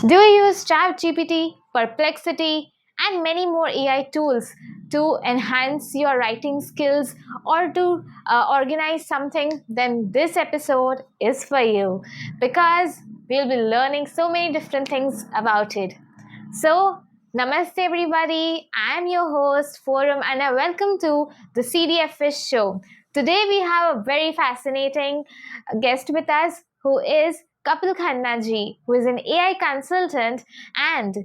Do you use ChatGPT, Perplexity, and many more AI tools to enhance your writing skills or to organize something? Then this episode is for you because we'll be learning so many different things about it. So, namaste everybody. I'm your host Forum and I welcome to the CDFS show. Today we have a very fascinating guest with us who is Kapil Khanna ji, who is an AI consultant, and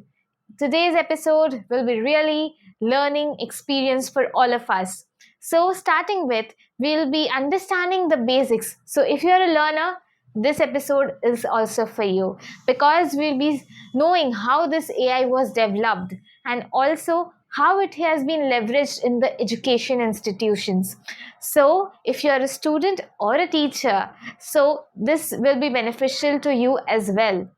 today's episode will be really learning experience for all of us. So starting with, we'll be understanding the basics. So if you're a learner, this episode is also for you because we'll be knowing how this AI was developed and also how it has been leveraged in the education institutions. So if you're a student or a teacher, so this will be beneficial to you as well.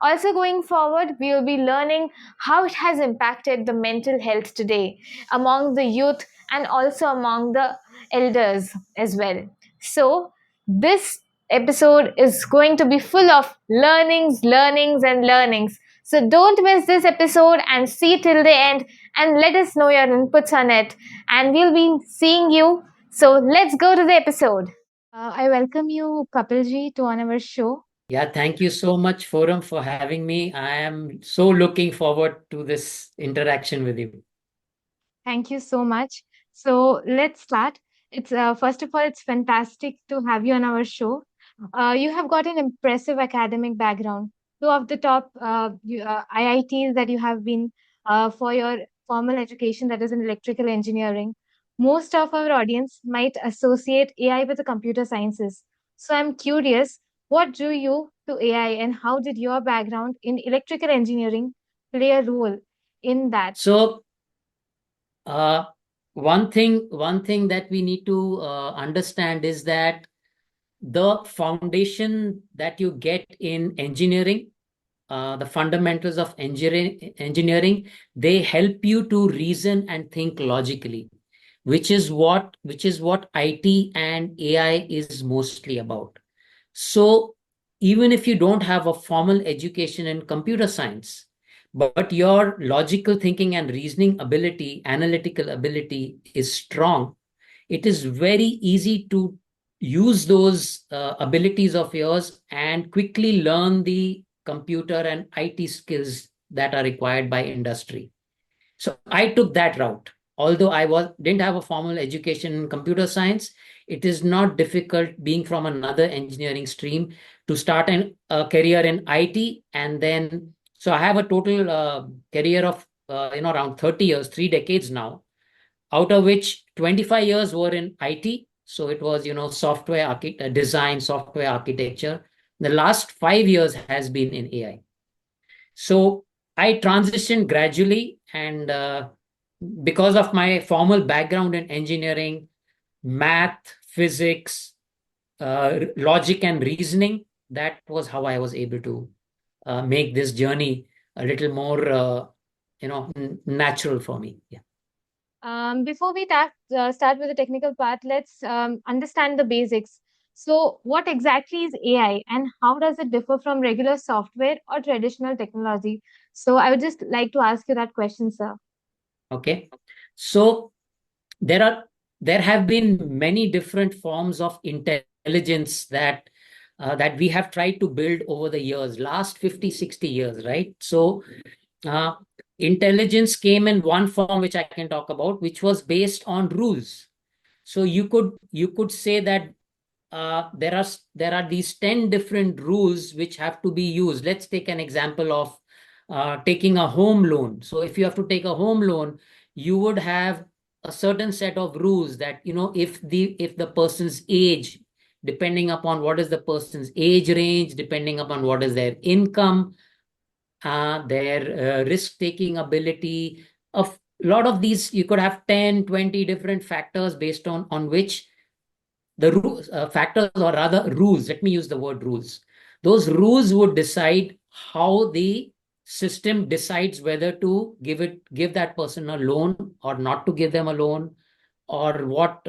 Also, going forward, we will be learning how it has impacted the mental health today among the youth and also among the elders as well. So, this episode is going to be full of learnings, and learnings. So, don't miss this episode and see till the end and let us know your inputs on it. And we'll be seeing you. So, let's go to the episode. I welcome you, Kapilji, to on our show. Yeah, thank you so much, Forum, for having me. I am so looking forward to this interaction with you. Thank you so much. So let's start. It's first of all, it's fantastic to have you on our show. You have got an impressive academic background. Two of the top IITs that you have been for your formal education, that is in electrical engineering. Most of our audience might associate AI with the computer sciences. So I'm curious, what drew you to AI, and how did your background in electrical engineering play a role in that? So, uh, one thing that we need to understand is that the foundation that you get in engineering, the fundamentals of engineering, they help you to reason and think logically, which is what IT and AI is mostly about. So even if you don't have a formal education in computer science, but your logical thinking and reasoning ability, analytical ability is strong, it is very easy to use those abilities of yours and quickly learn the computer and IT skills that are required by industry. So I took that route. Although I didn't have a formal education in computer science, it is not difficult being from another engineering stream to start a career in IT. And then, so I have a total career of around 30 years, 3 decades now, out of which 25 years were in IT. So it was software design, software architecture. The last 5 years has been in AI. So I transitioned gradually, and because of my formal background in engineering, math, physics, logic, and reasoning, that was how I was able to make this journey a little more, natural for me. Yeah. Before we start with the technical part, let's understand the basics. So, what exactly is AI and how does it differ from regular software or traditional technology? So, I would just like to ask you that question, sir. Okay. So there are there have been many different forms of intelligence that we have tried to build over the years, last 50, 60 years, right? So uh, intelligence came in one form which I can talk about, which was based on rules. So you could say that there are these 10 different rules which have to be used. Let's take an example of taking a home loan. So if you have to take a home loan, you would have a certain set of rules that, if the person's age, depending upon what is the person's age range, depending upon what is their income, their risk-taking ability, of a lot of these, you could have 10, 20 different factors based on which the factors, or rather rules, let me use the word rules. Those rules would decide how the system decides whether to give that person a loan or not to give them a loan, or what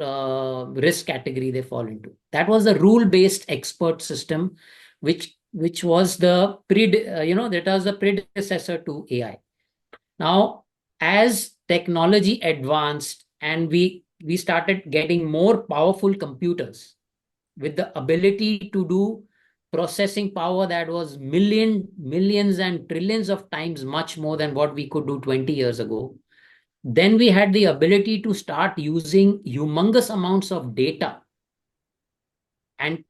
risk category they fall into. That was a rule based expert system which which was the that was the predecessor to AI. Now, as technology advanced and we started getting more powerful computers with the ability to do processing power that was millions and trillions of times much more than what we could do 20 years ago, then we had the ability to start using humongous amounts of data and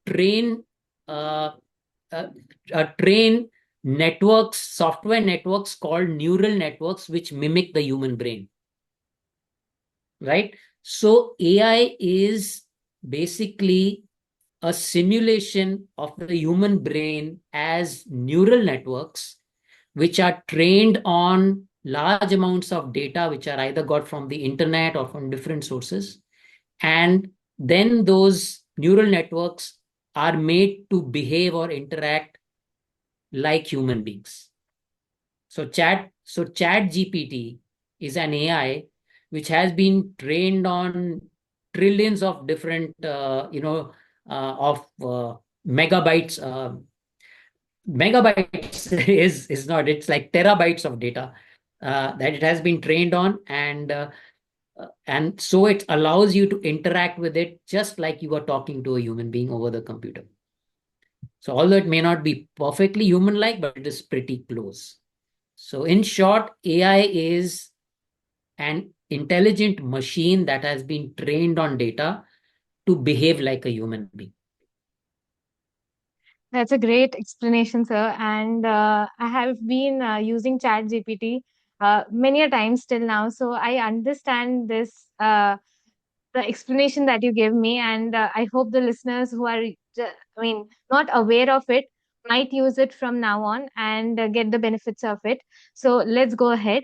uh, uh, train networks, software networks called neural networks, which mimic the human brain, right? So AI is basically a simulation of the human brain as neural networks, which are trained on large amounts of data, which are either got from the internet or from different sources. And then those neural networks are made to behave or interact like human beings. So chat GPT is an AI which has been trained on trillions of different of megabytes. Megabytes is not, it's like terabytes of data that it has been trained on, and so it allows you to interact with it just like you are talking to a human being over the computer. So although it may not be perfectly human like, but it is pretty close. So in short, AI is an intelligent machine that has been trained on data to behave like a human being. That's a great explanation, sir. And I have been using ChatGPT many a times till now, so I understand this. The explanation that you gave me, and I hope the listeners who are, I mean, not aware of it, might use it from now on and get the benefits of it. So let's go ahead.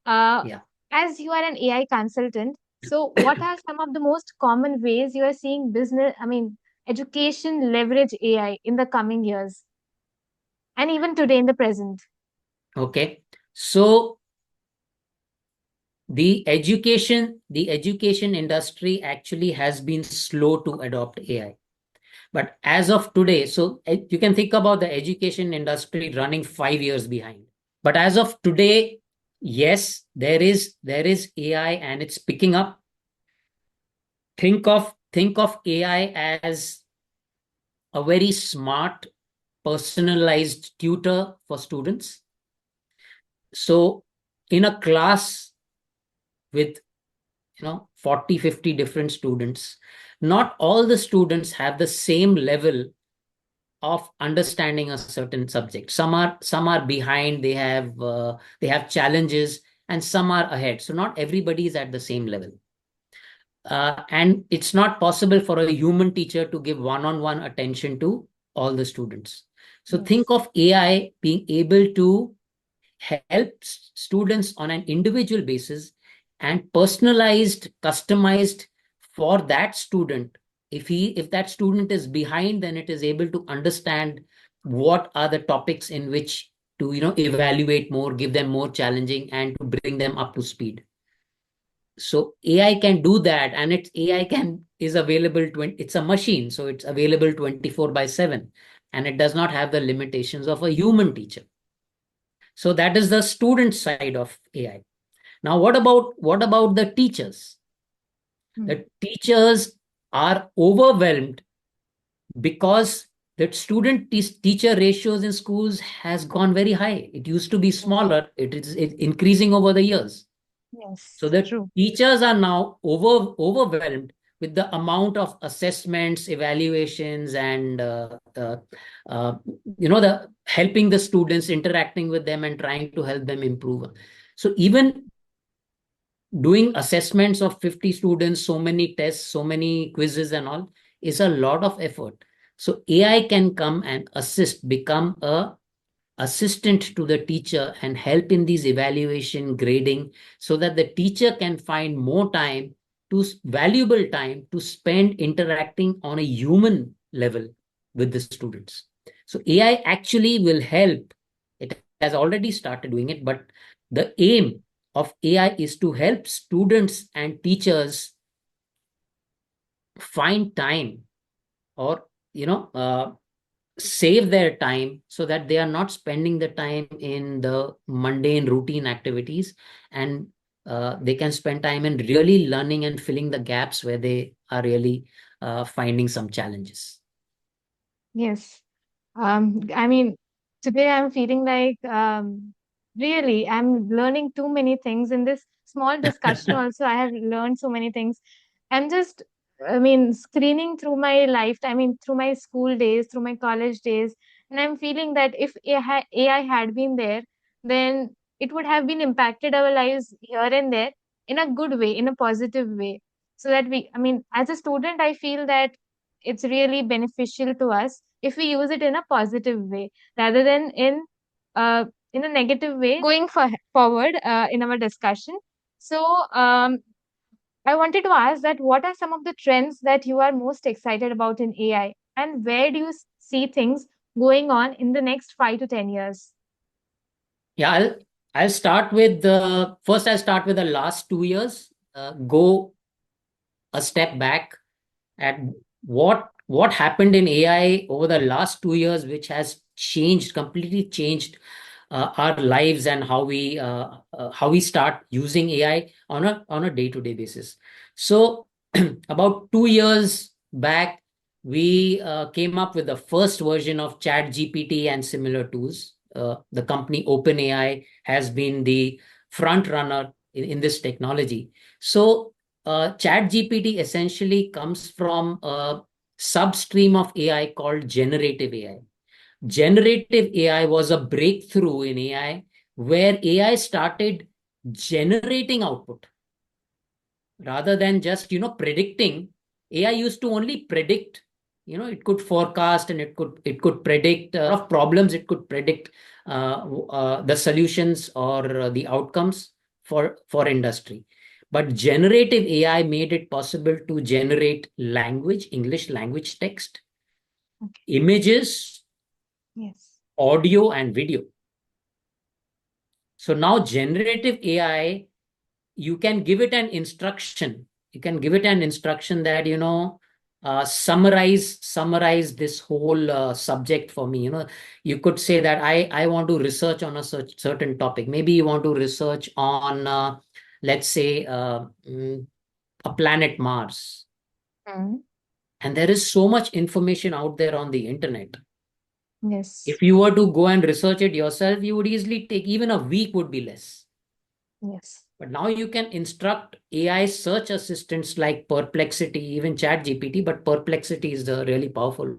Uh, Yeah. as you are an AI consultant, so what are some of the most common ways you are seeing business, I mean, education leverage AI in the coming years and even today in the present? Okay. So the education industry actually has been slow to adopt AI. But as of today, so you can think about the education industry running 5 years behind. But as of today, yes, there is AI and it's picking up. Think of AI as a very smart, personalized tutor for students. So in a class with 40, 50 different students, not all the students have the same level of understanding a certain subject. Some are behind, they have challenges, and some are ahead. So not everybody is at the same level. And it's not possible for a human teacher to give one-on-one attention to all the students. So think Yes. of AI being able to help students on an individual basis and personalized, customized for that student. If that student is behind, then it is able to understand what are the topics in which to evaluate more, give them more challenging, and to bring them up to speed. So AI can do that, and it's AI can is available 20, it's a machine, so it's available 24 by 7, and it does not have the limitations of a human teacher. So that is the student side of AI. Now what about the teachers? Hmm. The teachers are overwhelmed because the teacher ratios in schools has gone very high. It used to be Yes. smaller, it's increasing over the years. So Yes. the True. teachers are now overwhelmed with the amount of assessments, evaluations, and uh, the helping the students, interacting with them, and trying to help them improve. So even doing assessments of 50 students, so many tests, so many quizzes, and all is a lot of effort. So AI can come and assist, become a assistant to the teacher and help in these evaluation grading, so that the teacher can find more time to valuable time to spend interacting on a human level with the students. So AI actually will help. It has already started doing it, but the aim of AI is to help students and teachers find time, or you know uh, save their time so that they are not spending the time in the mundane routine activities, and they can spend time in really learning and filling the gaps where they are really finding some challenges. Yes. I mean, today I'm feeling like really I'm learning too many things in this small discussion. Also, I have learned so many things. I'm just, I mean, screening through my life, I mean, through my school days, through my college days, and I'm feeling that if AI had been there, then it would have been impacted our lives here and there in a good way, in a positive way. So that we, I mean, as a student, I feel that it's really beneficial to us if we use it in a positive way rather than uh, in a negative way going forward in our discussion. So I wanted to ask that what are some of the trends that you are most excited about in AI, and where do you see things going on in the next 5 to 10 years? Yeah, I'll start with the first. I'll start with the last 2 years. Go a step back at what happened in AI over the last 2 years, which has completely changed our lives, and how we start using AI on a day-to-day basis. So about 2 years back, we came up with the first version of Chat GPT and similar tools. The company OpenAI has been the front runner in this technology. So Chat GPT essentially comes from a substream of AI called generative AI. Generative AI was a breakthrough in AI where AI started generating output rather than just predicting. AI used to only predict. It could forecast, and it could predict of problems. It could predict the solutions or the outcomes for industry. But generative AI made it possible to generate language, English language text, Okay. images, Yes. audio, and video. So now generative AI, you can give it an instruction. You can give it an instruction that summarize this whole subject for me. You could say that I want to research on a certain topic. Maybe you want to research on let's say a planet Mars. Mm. And there is so much information out there on the internet. Yes. If you were to go and research it yourself, you would easily take, even a week would be less. Yes. But now you can instruct AI search assistants like Perplexity, even ChatGPT, but Perplexity is the really powerful.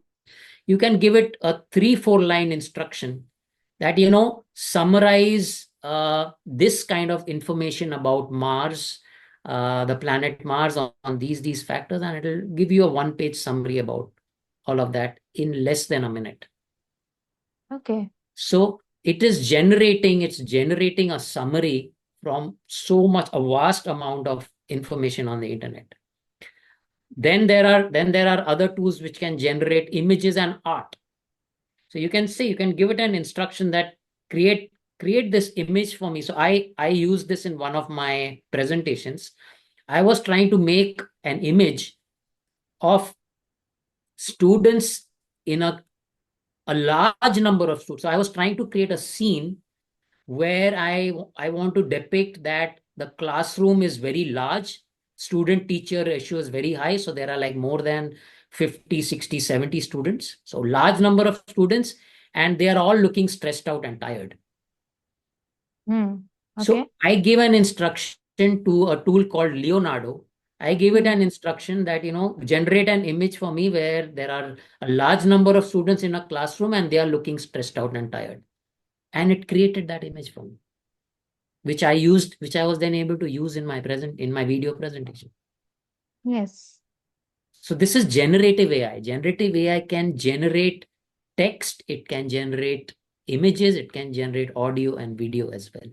You can give it a 3-4 line instruction that, summarize this kind of information about Mars, the planet Mars, on these factors, and it'll give you a one-page summary about all of that in less than a minute. Okay. So it's generating a summary from a vast amount of information on the internet. Then there are other tools which can generate images and art. So you can give it an instruction that create this image for me. So I used this in one of my presentations. I was trying to make an image of students in a large number of students. So I was trying to create a scene where I want to depict that the classroom is very large, student teacher ratio is very high, so there are like more than 50, 60, 70 students, so large number of students, and they are all looking stressed out and tired. Mm. Okay. So I gave an instruction to a tool called Leonardo. I gave it Mm. an instruction that, generate an image for me where there are a large number of students in a classroom and they are looking stressed out and tired. And it created that image for me, which I was then able to use in my video presentation. Yes. So this is generative AI. Generative AI can generate text, it can generate images, it can generate audio and video as well.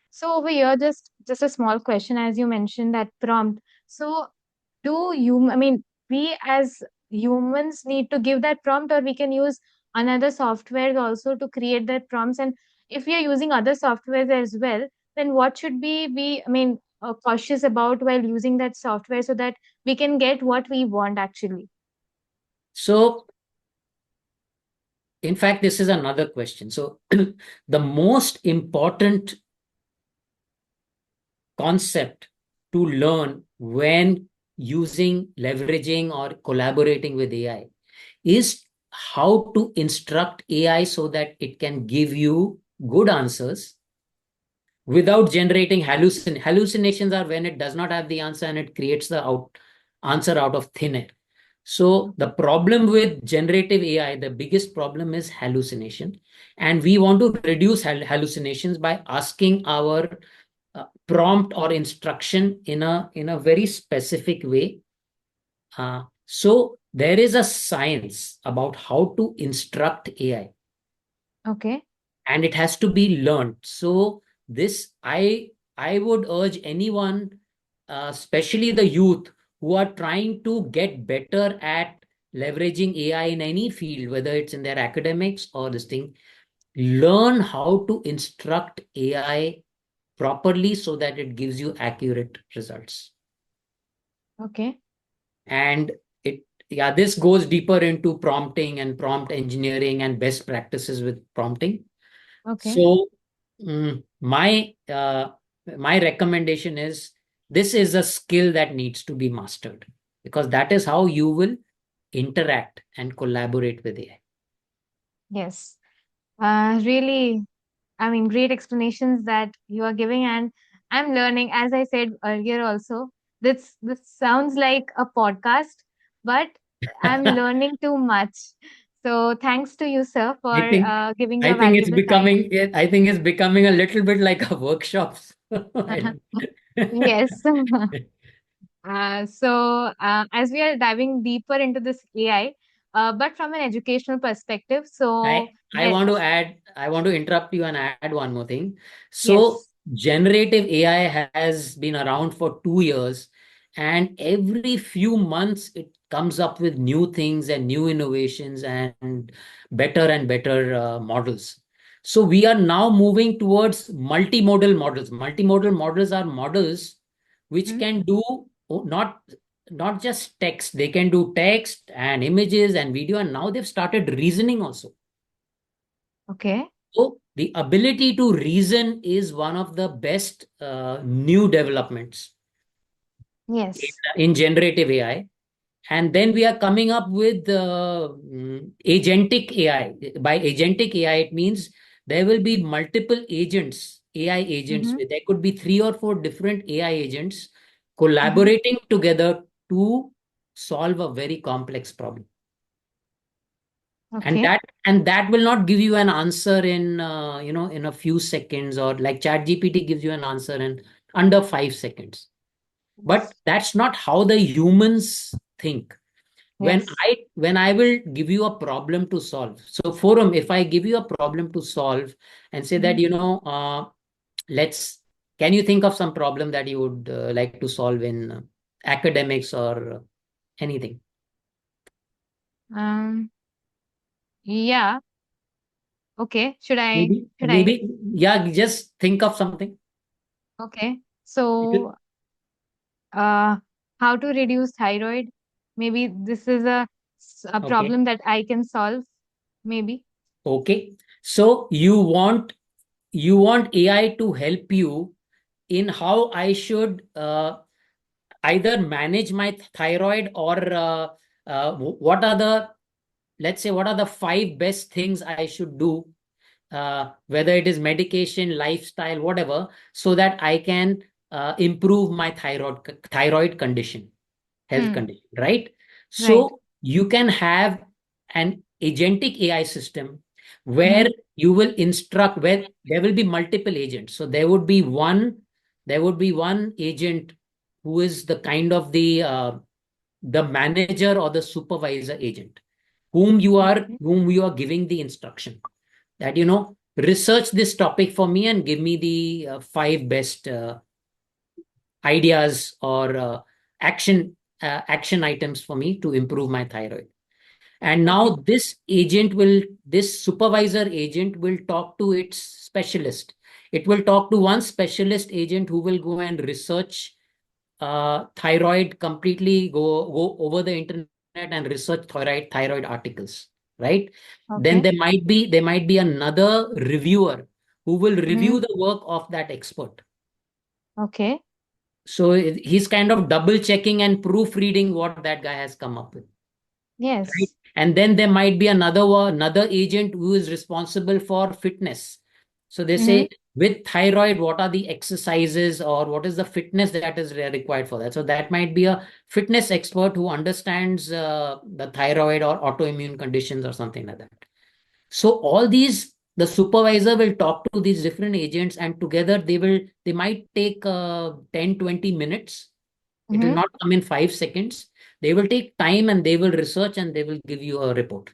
So over here, just a small question, as you mentioned that prompt. So do you, I mean, we as humans need to give that prompt, or we can use another software also to create that prompts? And if we are using other softwares as well, then what should we be, I mean, cautious about while using that software so that we can get what we want actually? So in fact, this is another question. So the most important concept to learn when using, leveraging, or collaborating with AI is how to instruct AI so that it can give you good answers without generating hallucinations. Are when it does not have the answer and it creates the answer out of thin air. So the problem with generative AI, the biggest problem is hallucination, and we want to reduce hallucinations by asking our prompt or instruction in a very specific way. So there is a science about how to instruct AI, Okay. and it has to be learned. So this I would urge anyone, especially the youth, who are trying to get better at leveraging AI in any field, whether it's in their academics or this thing, learn how to instruct AI properly so that it gives you accurate results. Okay. And it, yeah, this goes deeper into prompting and prompt engineering and best practices with prompting. Okay. So my recommendation is, this is a skill that needs to be mastered, because that is how you will interact and collaborate with AI. Yes. Really, I mean, great explanations that you are giving, and I'm learning. As I said earlier, also, this sounds like a podcast, but I'm learning too much. So thanks to you, sir, I for think giving I your think it's valuable time. becoming I think it's becoming a little bit like a workshops. I don't. Yes. As we are diving deeper into this AI, but from an educational perspective, so I there, want to add, I want to interrupt you and add one more thing. So, yes. generative AI has been around for 2 years, and every few months it comes up with new things and new innovations and better models. So, we are now moving towards multimodal models. Multimodal models are models which Hmm. can do not not just text, they can do text and images and video, and now they've started reasoning also. Okay. So the ability to reason is one of the best new developments Yes. in generative AI. And then we are coming up with agentic AI. By agentic AI, it means there will be multiple agents, AI agents. Mm-hmm. There could be 3 or 4 different AI agents Mm-hmm. collaborating together to solve a very complex problem. and Okay. that and that will not give you an answer in in a few seconds, or like chat gpt gives you an answer in under 5 seconds. But Yes. that's not how the humans think. when Yes. i when I will give you a problem to solve, so forum, if I give you a problem to solve and say Mm-hmm. that, let's can you think of some problem that you would like to solve in academics or anything? Um, yeah. Okay. Should I? Should I? Maybe, yeah, just think of something. Okay. It will- So, uh, how to reduce thyroid? Maybe this is a okay. problem that I can solve. Maybe. Okay. So you want AI to help you in how I should either manage my thyroid, or what are the, let's say, what are the 5 best things I should do, whether it is medication, lifestyle, whatever, so that I can improve my thyroid condition, health Hmm. condition, right? Right. So you can have an agentic AI system where Mm-hmm. you will instruct, where there will be multiple agents. So there would be one agent who is the kind of the manager or the supervisor agent, Okay. whom you are giving the instruction that, research this topic for me and give me the 5 best ideas or action items for me to improve my thyroid. And Okay. now this supervisor agent will talk to its specialist. It will talk to one specialist agent who will go and research thyroid completely, go over the internet and research thyroid articles. right? Then Okay. there might be another reviewer who will Mm-hmm. review the work of that expert. Okay. So he's kind of double checking and proofreading what that guy has come up with, right? Yes. And then there might be another agent who is responsible for fitness. So they Mm-hmm. say, with thyroid, what are the exercises or what is the fitness that is required for that? So that might be a fitness expert who understands the thyroid or autoimmune conditions or something like that. So all these, the supervisor will talk to these different agents, and together they might take 10, 20 minutes. It will Mm-hmm. not come in 5 seconds. They will take time and they will research and they will give you a report.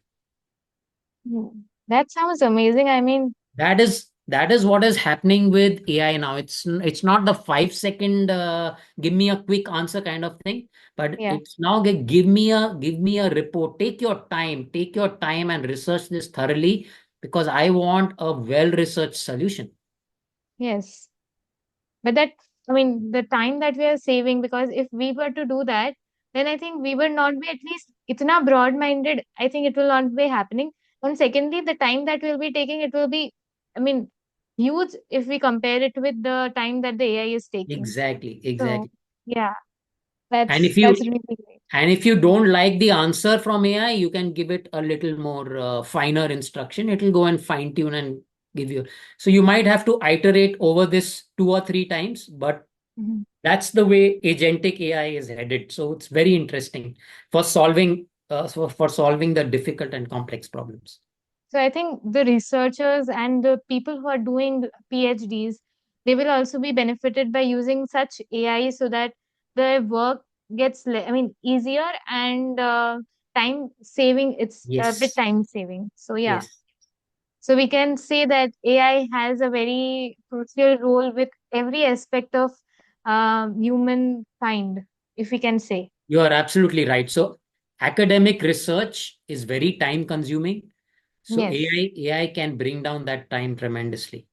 That sounds amazing. I mean, That is what is happening with AI now. It's not the 5 second give me a quick answer kind of thing, but yeah. it's now give me a report. Take your time and research this thoroughly, because I want a well researched solution. Yes. But that, I mean, the time that we are saving, because if we were to do that, then I think we would not be at least itna broad-minded. I think it will not be happening. And secondly, the time that we'll be taking, it will be, I mean, huge if we compare it with the time that the AI is taking. Exactly, So, exactly. yeah, And if that's you really great. And if you don't like the answer from AI, you can give it a little more finer instruction. It will go and fine tune and give you. So you might have to iterate over this 2 or 3 times, but Mhm. that's the way agentic AI is headed. So it's very interesting for solving the difficult and complex problems. So I think the researchers and the people who are doing PhDs, they will also be benefited by using such AI so that the work gets, I mean, easier and time saving. It's a bit Yes, time saving. So yeah, yes. so we can say that AI has a very crucial role with every aspect of humankind, if we can say. You are absolutely right. So academic research is very time consuming. So Yes, AI can bring down that time tremendously,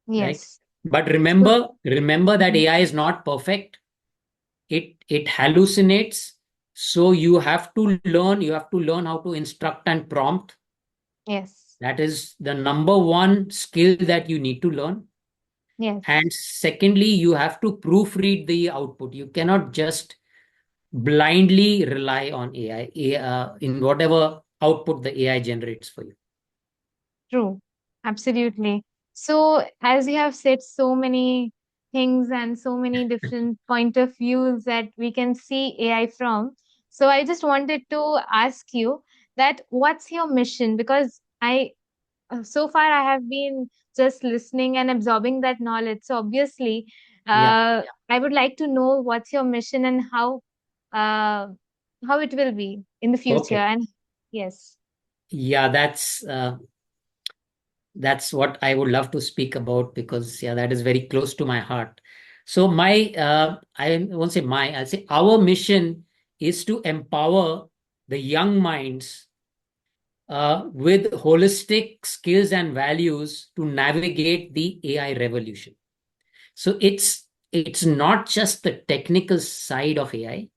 right? yes. But So, remember that mhm, AI is not perfect. It hallucinates. So you have to learn how to instruct and prompt. yes, That is the number one skill that you need to learn. yes. And secondly, you have to proofread the output. You cannot just blindly rely on in whatever output the AI generates for you. True, absolutely. So, as you have said, so many things and so many different point of views that we can see AI from. So, I just wanted to ask you that what's your mission? Because so far I have been just listening and absorbing that knowledge. So, obviously, Yeah. I would like to know what's your mission and uh, how it will be in the future. Okay. And yes, Yeah, that's what I would love to speak about, because yeah, that is very close to my heart. So I won't say I'll say our mission is to empower the young minds with holistic skills and values to navigate the AI revolution. So it's not just the technical side of AI,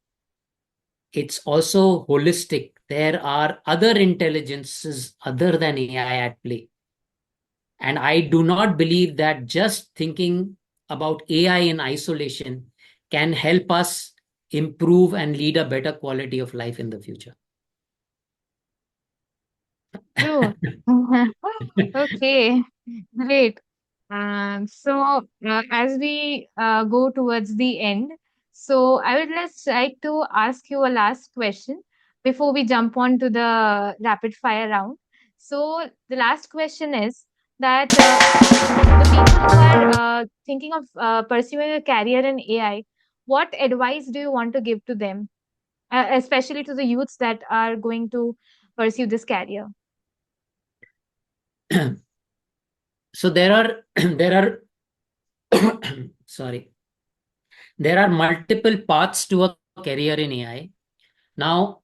it's also holistic. There are other intelligences other than AI at play. And I do not believe that just thinking about AI in isolation can help us improve and lead a better quality of life in the future. true. Okay, great. So as we go towards the end, so I would just like to ask you a last question before we jump on to the rapid fire round. So the last question is that the people who are thinking of pursuing a career in AI, what advice do you want to give to them, especially to the youths that are going to pursue this career? So there are there are sorry, there are multiple paths to a career in AI. Now,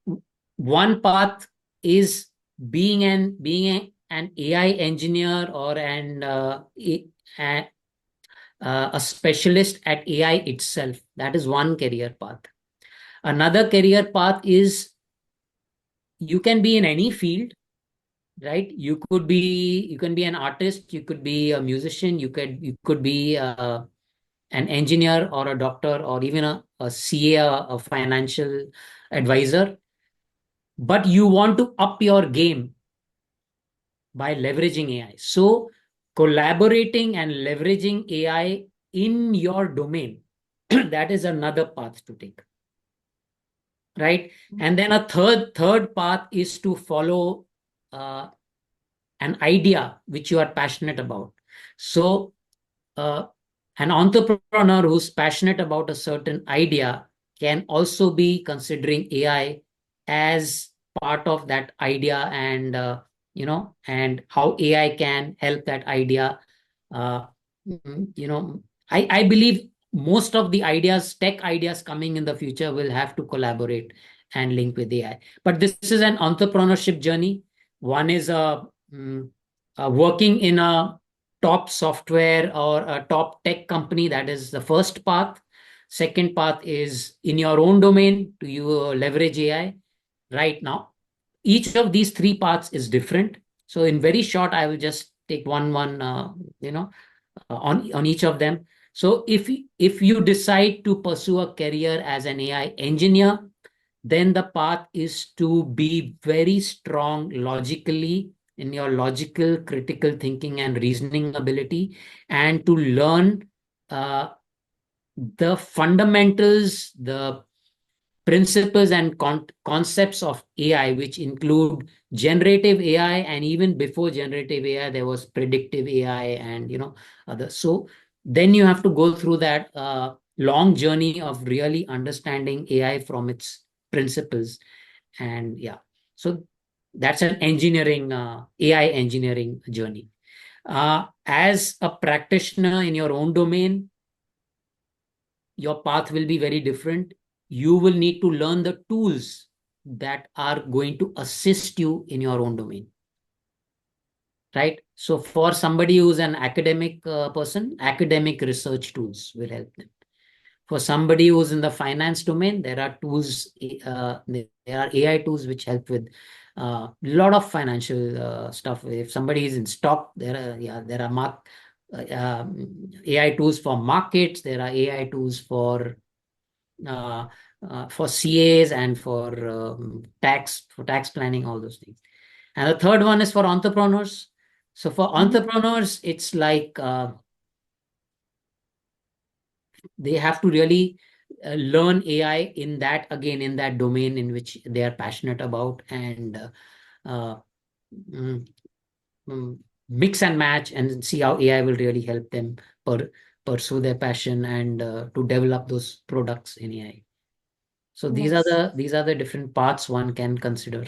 one path is an AI engineer or a specialist at AI itself. That is one career path. Another career path is you can be in any field, right? You can be an artist, you could be a musician, you could be an engineer or a doctor or even a CA, a financial advisor, but you want to up your game by leveraging AI. So collaborating and leveraging AI in your domain, that is another path to take, right? And then a third path is to follow uh, an idea which you are passionate about. So uh, an entrepreneur who's passionate about a certain idea can also be considering AI as part of that idea, and and how AI can help that idea. Uh, I believe most of the ideas, tech ideas coming in the future will have to collaborate and link with AI. But this is an entrepreneurship journey. One is working in a top software or a top tech company. That is the first path. Second path is in your own domain. Do you leverage AI right now? Each of these three paths is different. So in very short, I will just take one on each of them. So if you decide to pursue a career as an AI engineer, then the path is to be very strong logically in your logical critical thinking and reasoning ability, and to learn uh, the fundamentals, the principles and concepts of AI, which include generative AI, and even before generative AI, there was predictive AI and other. So then you have to go through that long journey of really understanding AI from its principles, and yeah. So that's an engineering AI engineering journey. As a practitioner in your own domain, your path will be very different. You will need to learn the tools that are going to assist you in your own domain, right? So for somebody who's an academic person, academic research tools will help them. For somebody who's in the finance domain, there are tools, there are AI tools which help with a lot of financial stuff. If somebody is in stock, there are AI tools for markets. There are AI tools uh, for CAs and for tax planning, all those things. And the third one is for entrepreneurs. So for Mhm. entrepreneurs, it's like they have to really learn AI in that, again, in that domain in which they are passionate about, and uh, mm, mm, mix and match and see how AI will really help them pursue their passion and to develop those products in AI. So Yes. these are the different paths one can consider.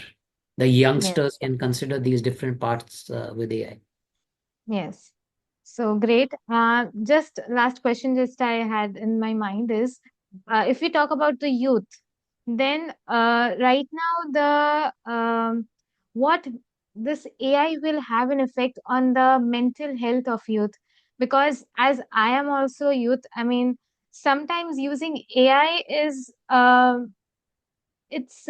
The Yes. youngsters can consider these different paths with AI. Yes. So great. Just last question, just I had in my mind is, if we talk about the youth, then right now what this AI will have an effect on the mental health of youth, because as I am also youth, I mean sometimes using AI is it's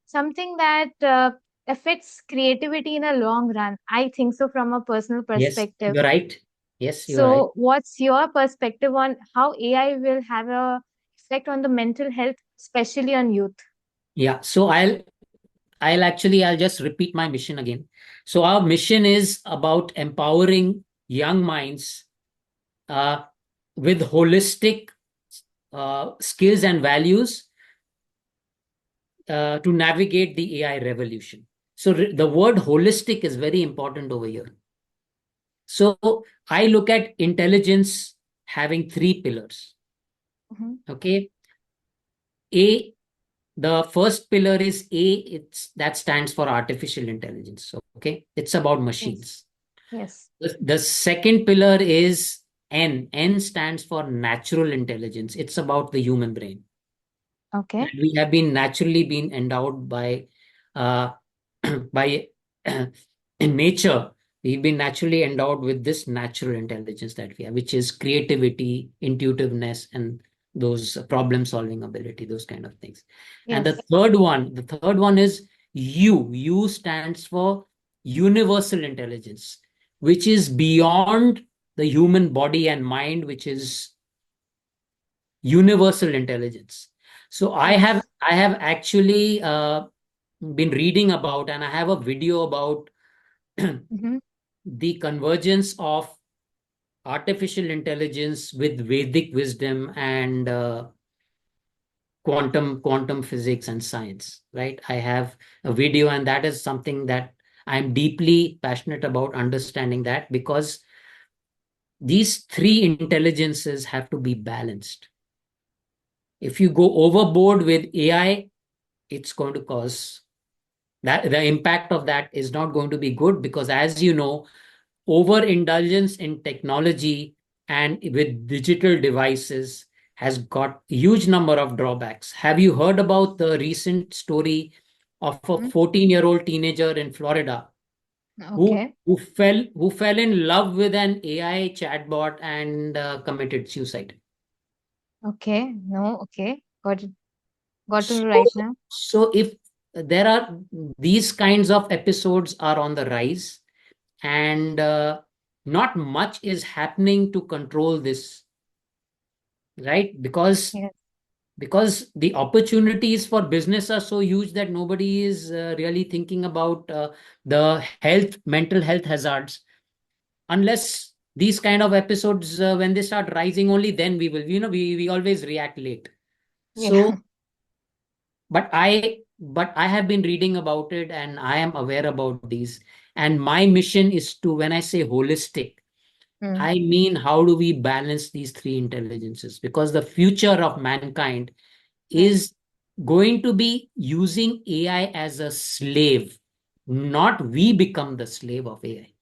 something that affects creativity in a long run. I think so from a personal Yes, perspective. you're right. Yes, you're right. So, what's your perspective on how AI will have a effect on the mental health, especially on youth? Yeah. So I'll just repeat my mission again. So our mission is about empowering young minds uh, with holistic skills and values to navigate the AI revolution. So the word holistic is very important over here. So I look at intelligence having three pillars. Mhm. Okay. A, the first pillar is A, that stands for artificial intelligence. Okay. It's about Yes. machines. Yes. The second pillar is N. N stands for natural intelligence. It's about the human brain. Okay. That we have been naturally been endowed by uh, by in nature. We've been naturally endowed with this natural intelligence that we have, which is creativity, intuitiveness, and those problem solving ability, those kind of things. And Yes. the third one is U. U stands for universal intelligence, which is beyond the human body and mind, which is universal intelligence. So Yes. I have actually been reading about, and I have a video about Mm-hmm. the convergence of artificial intelligence with Vedic wisdom and quantum physics and science. Right? I have a video, and that is something that I'm deeply passionate about understanding, that because these three intelligences have to be balanced. If you go overboard with AI, it's going to cause that the impact of that is not going to be good, because as you know, overindulgence in technology and with digital devices has got a huge number of drawbacks. Have you heard about the recent story of a Mm-hmm. 14-year-old teenager in Florida Okay. who fell in love with an AI chatbot and committed suicide? Okay. No. Okay. Got it. Got to know So, right now. so if there are these kinds of episodes are on the rise, and not much is happening to control this, right? Yes. Because the opportunities for business are so huge that nobody is really thinking about the mental health hazards, unless these kind of episodes, when they start rising, only then we will, we always react late. Yeah. So but I have been reading about it, and I am aware about these. And my mission is to, when I say holistic, Mm. I mean, how do we balance these three intelligences? Because the future of mankind Right. is going to be using AI as a slave, not we become the slave of AI.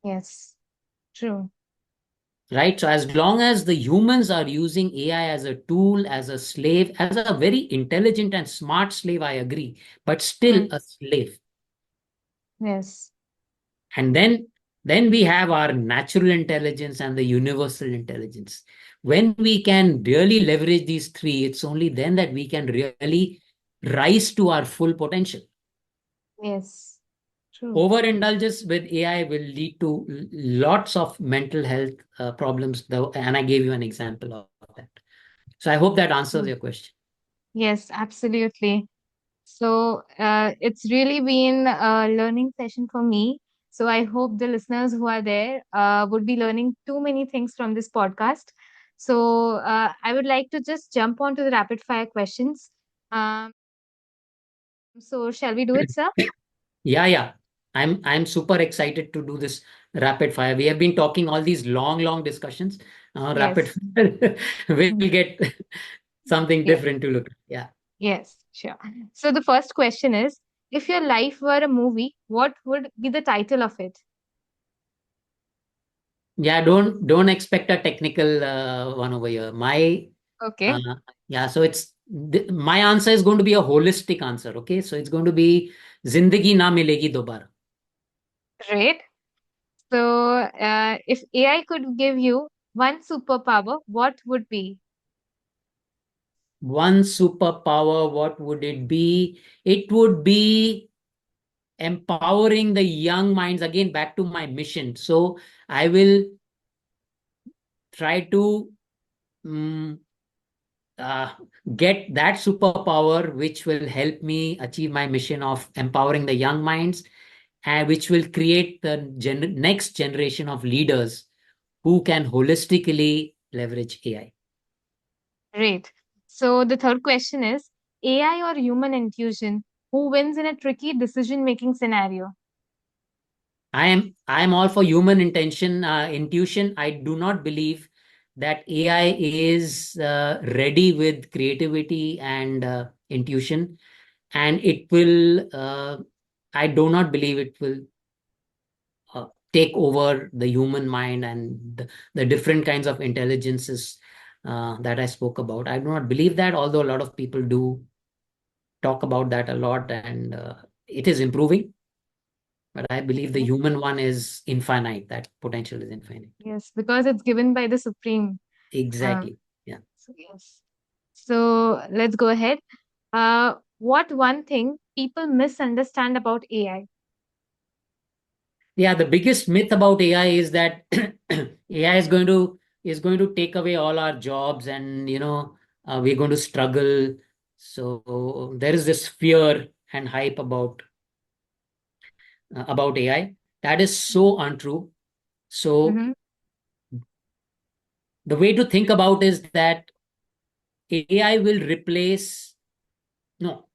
Yes. True. Right? So, as long as the humans are using AI as a tool, as a slave, as a very intelligent and smart slave, I agree, but still Mm. a slave. Yes. And then we have our natural intelligence and the universal intelligence. When we can really leverage these three, it's only then that we can really rise to our full potential. Yes. True. Overindulgence with AI will lead to lots of mental health problems, though, and I gave you an example of that. So I hope that answers True. your question. Yes, absolutely. So it's really been a learning session for me. So I hope the listeners who are there would be learning too many things from this podcast. So I would like to just jump on to the rapid fire questions. Um, so shall we do it, sir? Yeah, yeah. I'm super excited to do this rapid fire. We have been talking all these long discussions. Rapid Yes. fire. We'll Mhm. get something Yeah. different to look at. Yeah. Yes. Sure. So the first question is, if your life were a movie, what would be the title of it? Yeah, don't expect a technical one over here. Uh, Okay. yeah, so my answer is going to be a holistic answer, okay? So it's going to be Zindagi Na Milegi Dobara. Great. So, if AI could give you one superpower, what would be? One superpower, what would it be? It would be empowering the young minds. Again, back to my mission. So I will try to mm, uh, get that superpower which will help me achieve my mission of empowering the young minds, and which will create the next generation of leaders who can holistically leverage AI. Great. So, the third question is AI or human intuition? Who wins in a tricky decision making scenario? I am all for human intuition. I do not believe that AI is ready with creativity and intuition, and it will. I do not believe it will take over the human mind and the different kinds of intelligences that I spoke about. I do not believe that, although a lot of people do talk about that a lot, and it is improving. But I believe the Okay. human one is infinite. That potential is infinite. Yes, because it's given by the Supreme. Uh, Exactly. Yeah. so yes. So, let's go ahead. What one thing people misunderstand about AI? Yeah, the biggest myth about AI is that AI is going to take away all our jobs, and we're going to struggle. So there is this fear and hype about AI. That is so untrue. So Mm-hmm. the way to think about is that AI will replace, no,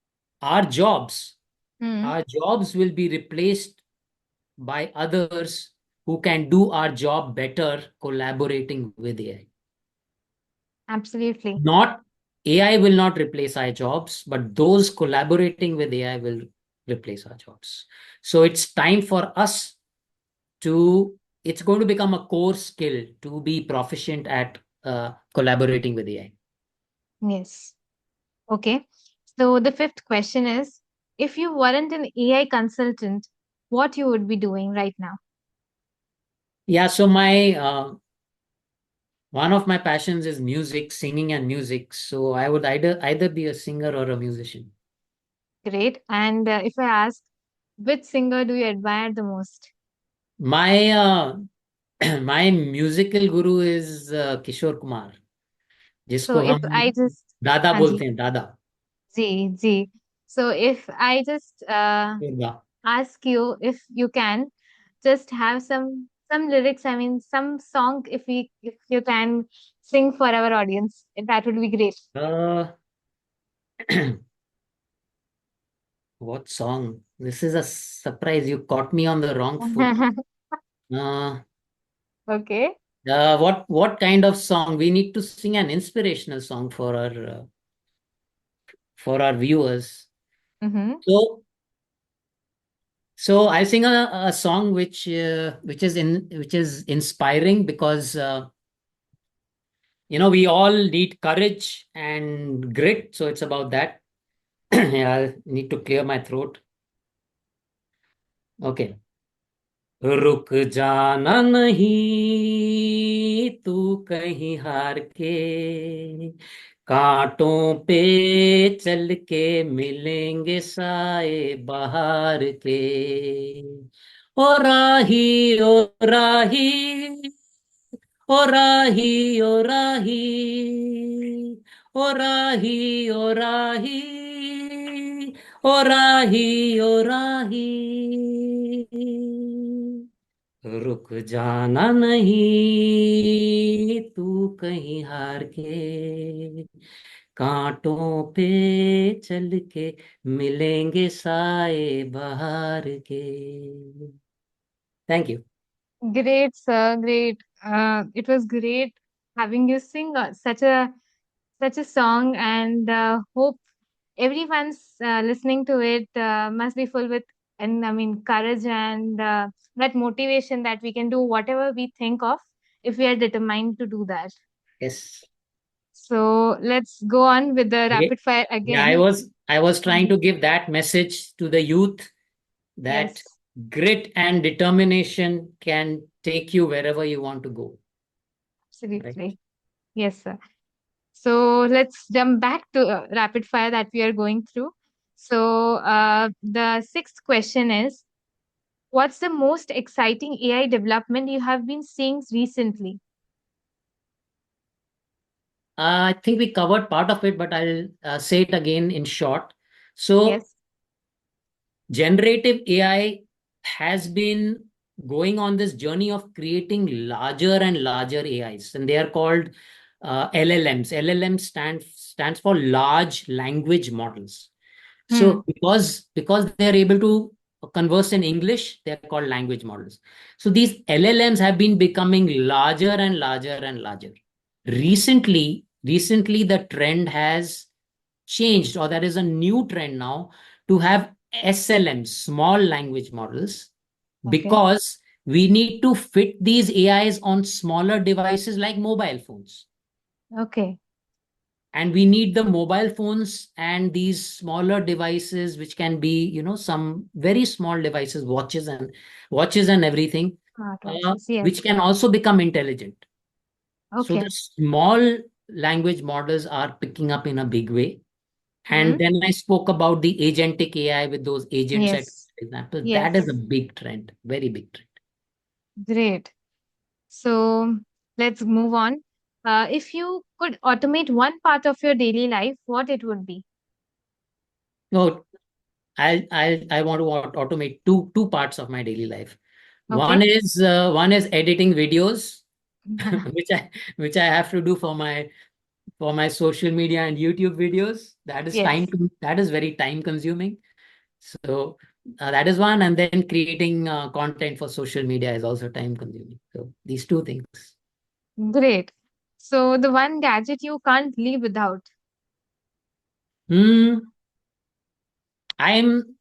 our jobs. Hmm. Our jobs will be replaced by others who can do our job better collaborating with AI. Absolutely. Not AI will not replace our jobs, but those collaborating with AI will replace our jobs. So it's time for us to, it's going to become a core skill to be proficient at collaborating with AI. Yes. Okay. So the fifth question is, if you weren't an AI consultant, what you would be doing right now? Yeah, so my one of my passions is music, singing and music. So I would either be a singer or a musician. Great. And if I ask, which singer do you admire the most? My my musical guru is Kishore Kumar, So जिसको if हम I just, दादा Hanji, बोलते हैं, दादा. G. So if I just Durga. ask you if you can just have some lyrics, I mean some song, if you can sing for our audience, that would be great. Uh, what song? This is a surprise. You caught me on the wrong foot. Uh, Okay. what kind of song? We need to sing an inspirational song for our viewers. Mm-hmm. So so I sing a song which is inspiring because we all need courage and grit. So it's about that. Yeah, I need to clear my throat. Okay. रुक जाना नहीं तू कहीं हार के, कांटों पे चल के मिलेंगे साए बहार के। ओ राही, ओ राही, ओ राही, ओ राही, ओ राही, ओ राही, ओ राही, ओ राही, रुक जाना नहीं तू कहीं हार के, कांटों पे चल के मिलेंगे साए बहार के। Thank you. Great, sir. Great. It was great having you sing such a song, and hope everyone's listening to it must be full with, and I mean, courage and that motivation that we can do whatever we think of if we are determined to do that. Yes. So let's go on with the Yeah, rapid fire yeah, I again. was I was trying Mhm. to give that message to the youth that Yes, grit and determination can take you wherever you want to go, right? absolutely. Yes, sir. So let's jump back to rapid fire that we are going through. So the sixth question is, what's the most exciting AI development you have been seeing recently? I think we covered part of it, but I'll say it again in short. So Yes. generative AI has been going on this journey of creating larger and larger AIs, and they are called LLMs. LLM stands for large language models. Hmm. So because they are able to converse in English, they are called language models. So these LLMs have been becoming larger and larger and larger. Recently, the trend has changed, or there is a new trend now to have SLMs, small language models, Okay. because we need to fit these AIs on smaller devices like mobile phones. Okay. And we need the mobile phones and these smaller devices, which can be, some very small devices, watches and everything, Smartwatches. which Yes. can also become intelligent. So the Okay. small language models are picking up in a big way. And Hmm. then I spoke about the agentic AI with those agent set Yes. example. That is a Yes. big trend, very big Great. So let's move on. If you could automate one part of your daily life, what it would be? No, I want to automate two parts of my daily life. Okay. One is editing videos, which I have to do for my social media and YouTube videos. Yes. That is very time consuming. So that is one, and then creating content for social media is also time consuming. So these two things. Great. So the one gadget you can't live without. Hmm. I'm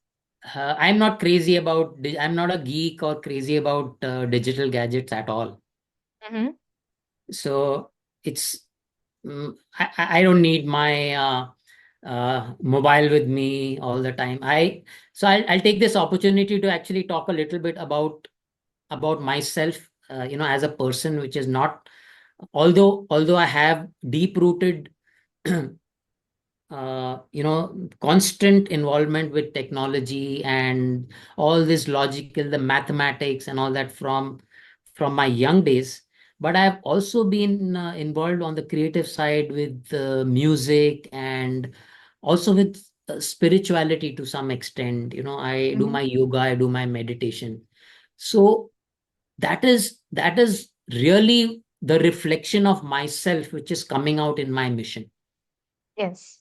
I'm not crazy about. I'm not a geek or crazy about digital gadgets at all. Mm-hmm. So it's I don't need my mobile with me all the time. I'll take this opportunity to actually talk a little bit about myself. As a person, which is not, although I have deep rooted constant involvement with technology and all this logical, the mathematics and all that from my young days. But I've also been involved on the creative side with music and also with spirituality to some extent. I do Mm-hmm. my yoga, I do my meditation. So that is really the reflection of myself, which is coming out in my mission. Yes.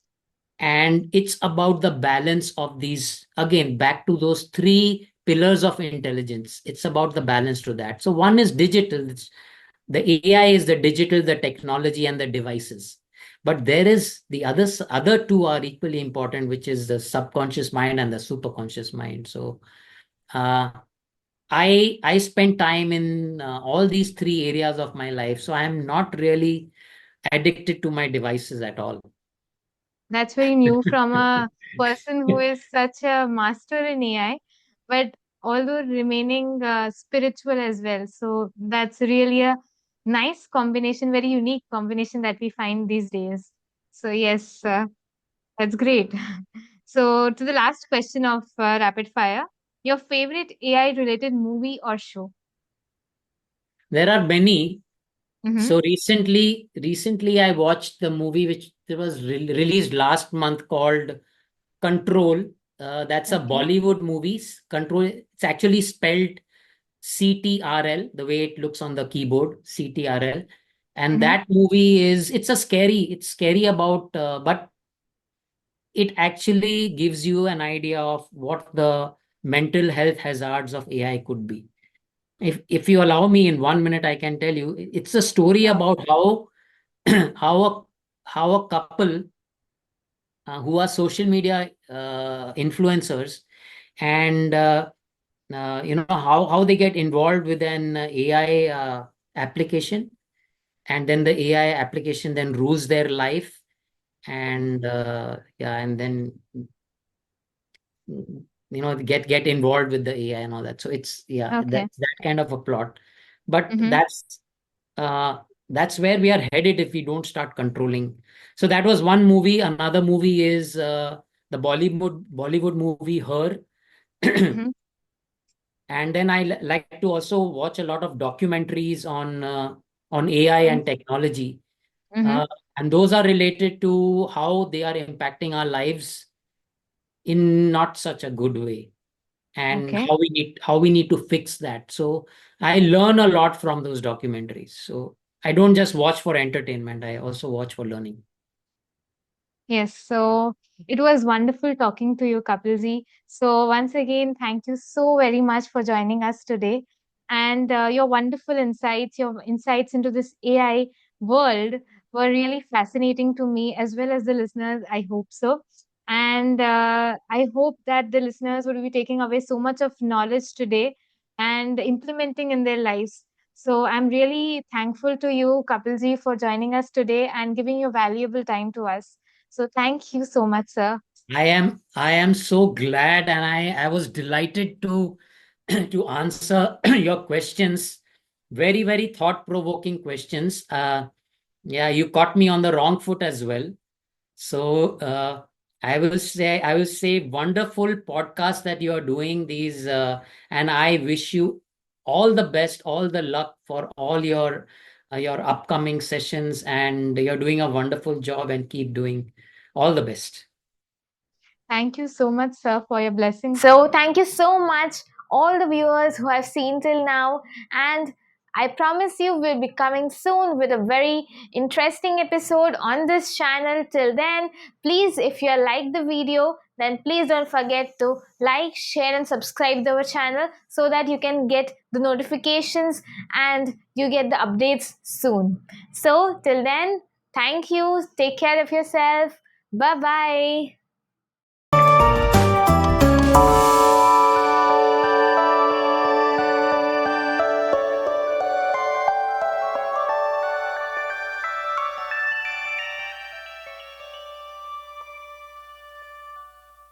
And it's about the balance of these, again, back to those three pillars of intelligence. It's about the balance to that. So one is digital. The AI is the digital, the technology, and the devices. But there is other two are equally important, which is the subconscious mind and the superconscious mind. So uh, I spend time in all these three areas of my life. So I'm not really addicted to my devices at all. That's very new from a person who is such a master in AI, but although remaining spiritual as well. So that's really a nice combination, very unique combination that we find these days. So, yes, that's great. So, to the last question of rapid fire, your favorite AI related movie or show? There are many. Mm-hmm. So recently I watched the movie which was released last month called Control. That's a Okay. Bollywood movie. Control. It's actually spelled CTRL, the way it looks on the keyboard, CTRL. And Mm-hmm. that movie it's scary about, but it actually gives you an idea of what the mental health hazards of AI could be. If you allow me in 1 minute, I can tell you it's a story Sure. about how how a how a couple who are social media influencers, and how they get involved with an AI application, and then the AI application then rules their life, and yeah, and then get involved with the AI and all that. So it's, yeah, Okay. that's that kind of a plot. But Mm-hmm. uh, that's where we are headed if we don't start controlling. So that was one movie. Another movie is the Bollywood movie Her. Mm-hmm. And then I like to also watch a lot of documentaries on AI and technology. Mm-hmm. Uh, and those are related to how they are impacting our lives in not such a good way, and Okay. how we need to fix that. So I learn a lot from those documentaries. So I don't just watch for entertainment, I also watch for learning. Yes, so it was wonderful talking to you, Kapilji. So once again, thank you so very much for joining us today, and your wonderful insights, your insights into this AI world were really fascinating to me as well as the listeners. I hope so, and I hope that the listeners will be taking away so much of knowledge today and implementing in their lives. So I'm really thankful to you, Kapilji, for joining us today and giving your valuable time to us. So thank you so much, sir. I am so glad, and I was delighted to to answer your questions. Very, very thought-provoking questions. Yeah, you caught me on the wrong foot as well. So I will say wonderful podcast that you are doing these, and I wish you all the best, all the luck for all your upcoming sessions, and you're doing a wonderful job, and keep doing all the best. Thank you so much, sir, for your blessings. So, thank you so much, all the viewers who have seen till now. And I promise you, we'll be coming soon with a very interesting episode on this channel. Till then, please, if you like the video, then please don't forget to like, share, and subscribe to our channel so that you can get the notifications and you get the updates soon. So, till then, thank you. Take care of yourself. Bye bye.